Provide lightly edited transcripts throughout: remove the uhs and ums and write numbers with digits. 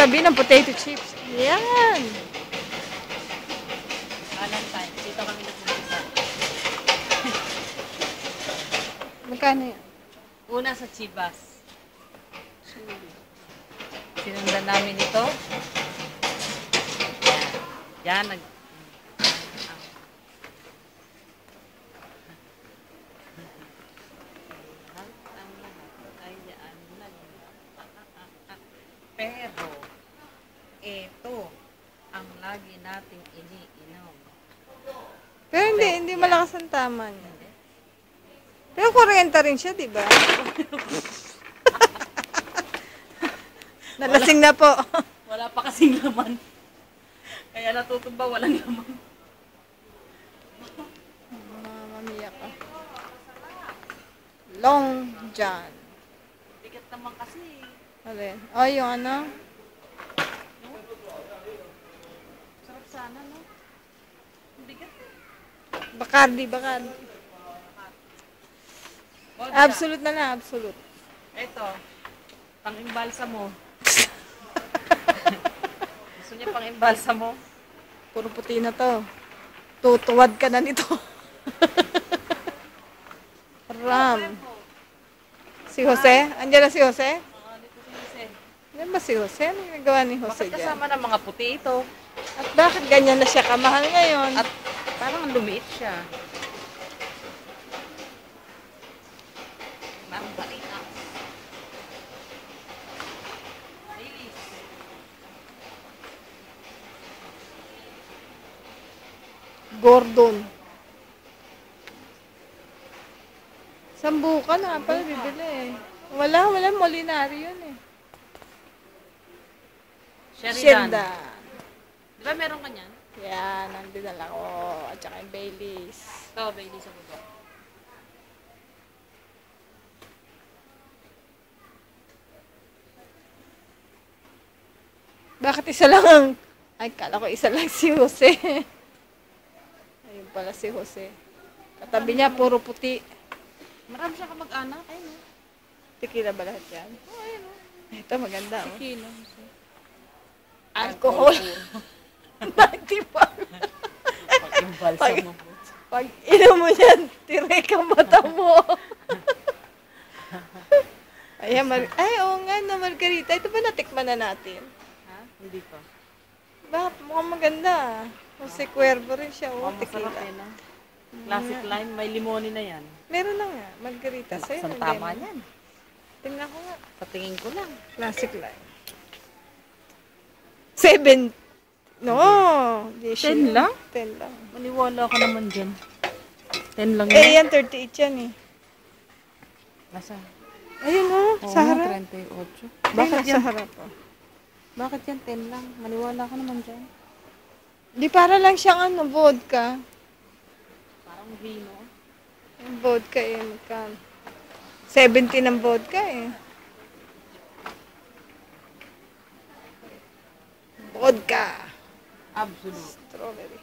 katabi ng potato chips. Yan. Valentine. Dito kami nagpunta. Magkano yan? Una sa Chivas. Sinundan namin ito. Yan. Yan. Pero, ito ang lagi nating iniinom. Pero hindi malakas ang tama niya. Pero kuryente rin siya, di ba? Nalasing na po. Wala pa kasing laman. Kaya natutumba, walang laman. Mamamiya ka. Long John. Bigat naman kasi. Alin? Oh, yung ano? Sarap sana, no? Bigat eh. Bacardi. Vodka. Absolute na lang, absolute. Ito. Pang-imbalsa mo. Gusto niya pang-imbalsa mo? Puro puti na to. Tutuwad ka na nito. Ram. Si Jose? Andiyan na si Jose? Dito si Jose. Yan ba si Jose? Ano yung gawa ni Jose Bakit dyan? kasama ng mga puti ito? At bakit ganyan na siya kamahal ngayon? At parang lumiit siya. Parang balita. Ladies. Gordon. Sambukan na pala bibili eh. Wala, Molinari yun eh. Sheridan. Sherda. Di ba meron ka niyan? Yan, ang dinala ko. At saka yung Baileys. Ito, baby sa baba. Bakit isa lang ang... Ay, kala ko isa lang si Jose. Ayun pala si Jose. Katabi niya, puro puti. Marami siya kamag-anak. Ayun, no? Tequila ba lahat yan? Oh, ayun, no? Ito, maganda. Oh. Kilo. Alcohol. 95. Pag-imbalsa mo. Pag inom mo yan, tiray ka mata mo. Ayan, ay, oo nga na, Margarita. Ito ba natikman na natin? Ha? Hindi pa. Ba, mukhang maganda. Jose Cuervo rin siya. Oh, Masarap tequila. eh, no? Classic line, may limoni na yan. Meron na nga, Margarita. Sa'yo Isang na tama din. yan. Tingnan ko nga. Sa tingin ko lang. Classic line. 7. No. 10 lang? 10 lang. Maniwala ka naman dyan. 10 lang Eh, yan. yan, 38 yan eh. Nasa? Ayun oh, Oo, sa harap. 38. Bakit Bakit sa yan? harap oh. Bakit yan 10 lang? Maniwala ka naman dyan. Di para lang siyang ano, vodka. Parang vino. Yung vodka eh, magkano? 70 ng vodka eh. Vodka. Absolute. Strawberry.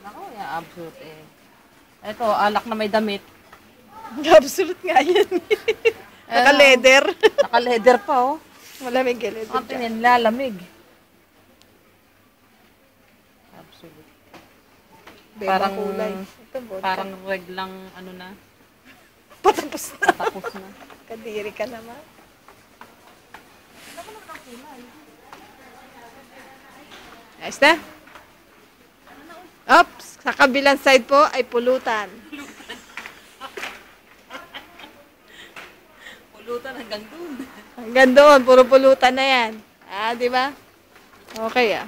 Nako, yan absolute eh. Ito, alak na may damit. Absolute nga yan. Naka-leather. Naka-leather pa oh. Malamig yung leather Ang dyan. tingin, lalamig. Absolute. Bebang Parang- kulay. Ito, vodka. Parang reglang ano na, Patapos na. tapos na. Kadiri ka naman. Ayos na? Oops! Sa kabilang side po ay pulutan. Pulutan hanggang dun. Hanggang doon, puro pulutan na yan. Ah, di ba? Okay ah.